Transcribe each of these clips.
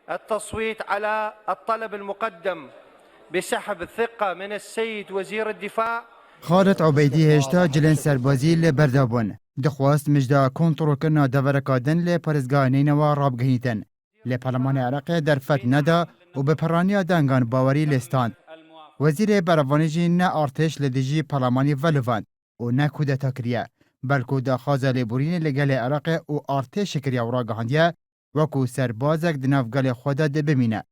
التصويت على الطلب المقدم بسحب الثقة من السيد وزير الدفاع. خالد عبیدی هشتا جلن سربازی لبردابون دخواست مجدا کنترل کرنا دورکادن لپرزگاه نینوا رابگهیتن لپارلمان عراق در فت ندا و به پرانیا دنگان باوری لستاند. وزیر براوانیجی نه ارتش لدیجی پارلمانی ولوان و نه کودتا کریه بلکو داخواز لبورین لگل عراق و ارتش کریه و راگهاندیه وکو سربازک دنافگل خدا ده بمینه.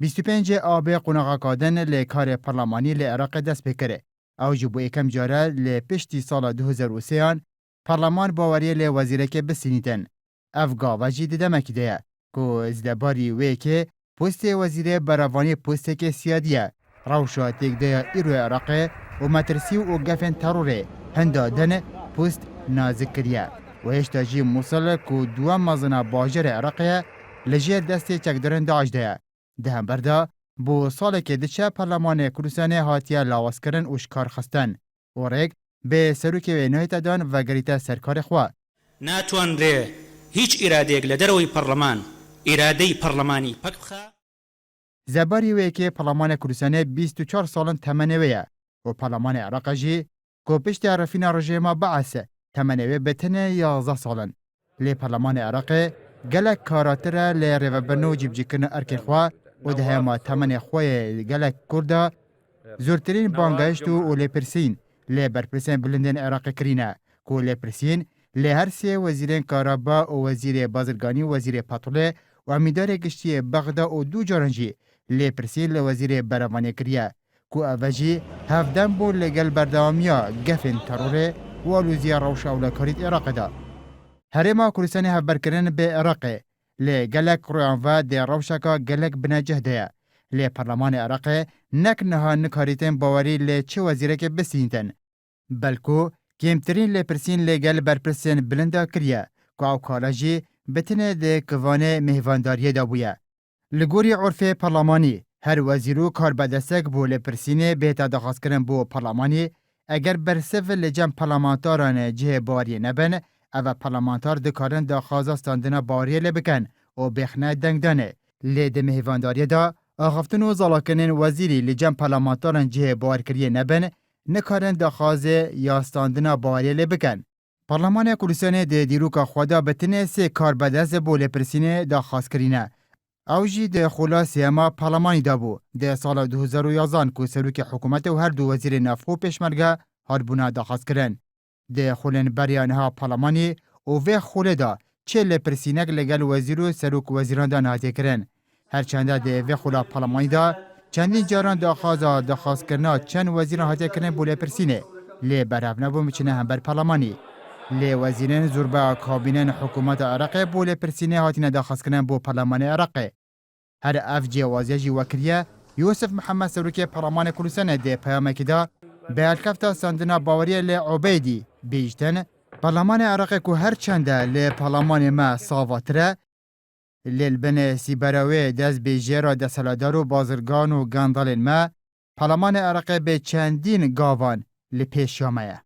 25 آب قناغا کادن لکار پارلمانی لعراق دست بکره. او جبو یکم جاره لپشتی سال 2003 پارلمان باوری لوزیره که بسینیتن. افگا و جید دمکی ده که ازدباری وی که پوست وزیر براوانی پوست که سیادیه. روشا تیک ده ایرو عراق و مترسی و گفن تروره هنده دن پوست نازکریه. و هشتا جی موصل که دوام مازنا باجر عراقیه لجیر دستی چکدرن داعش ده. دهم بردا بو سال که دچه پارلمان کردستان هاتیه لاواز کرن و شکار خستن و ریگ به سروک وینایت دان و گریت سرکار خواه. ناتوان ری هیچ ایرادیگ لدروی پارلمان ایرادی پارلمانی پکخا زباری وی که پارلمان کردستان 24 سالن تمنویه و پارلمان عراق جی که پشت عرفین رژیم بعثه تمنوی بتنه 11 سالن. لی پارلمان عراق گلک کاراتره لی ریوبرنو جیبجی کرن ارکن خواه و ده هما تمن خواه گلک کرده زورترین بانگشت و لیپرسین لی برپرسین بلندن عراق کرینه که لیپرسین لی هر سه وزیرین کارابا و وزیر بازرگانی و وزیر پاتوله و امیدار گشتی بغدا و دو جارنجی لیپرسین لی وزیر براوانی کریه که اوجی هفدن بول لگل بردامیا گفن تروره و الوزیا روش اولکاریت عراق دا. هرما کردستان هفبرکرن به عراق لی گلک رویانوا دی روشکا گلک بنجه ده. لی پارلمان عراق نک نها نکاریتن باوری لی چه وزیره که بسینتن. بلکو کمترین لی پرسین لی گل برپرسین بلنده کریه که او کاراجی بتنه ده کوانه مهوانداریه دا بویه. لگوری عرف پارلمانی هر وزیرو کار بدستک بو لی پرسینه بهتا دخواست کرن بو پارلمانی اگر برسف لجم پارلمانتاران جه باوری نبن او پارلمانتار دکارن دا خوازاستاندنا باوری لبکن و بخنه دنگ دانه. لی ده مهوانداری دا آخفتن و زالاکنین وزیری لجم پارلمانتاران جه باورکریه نبن نکارن دا خوازه یاستاندنا باوری لبکن. پارلمان کردستان ده دیروکا خوادا بتنه سه کار بدست بو لپرسینه دا خواست کرینه. او جی ده خلاصی اما پارلمانی دا بو. ده سال 2011 که سروک حکومت و هر دو وزیر نفخو پیشمرگه هاربونا دا خواست کرن. ده خولن بریانها پارلمانی و وی خوله دا چه لپرسینک لگل وزیرو سروک وزیران دا نهاتی کرن. هرچنده ده وی خولا پارلمانی دا چندین جاران دا خواست کرنا چند وزیران هاتی کرن بو لپرسینه. لی برهف نبو مچنه هم بر پارلمانی. لی وزیرین زوربا کابینن حکومت عراق بو لپرسینه هاتین دا خواست کرن بو پارلمان عراق. هر اف جی وازیجی وکریه یوسف محمد سروک پارلمان کردستان ده پیامکی دا به الکفتا ساندنا باوری لی عبیدی بیجتن پارلمان عراق که هر چنده لی پارلمان ما صاواتره لیل بن سیبراوی دست به جیرا دستلادار و بازرگان و گاندال ما پارلمان عراق به چندین گاوان لی پیش یامه.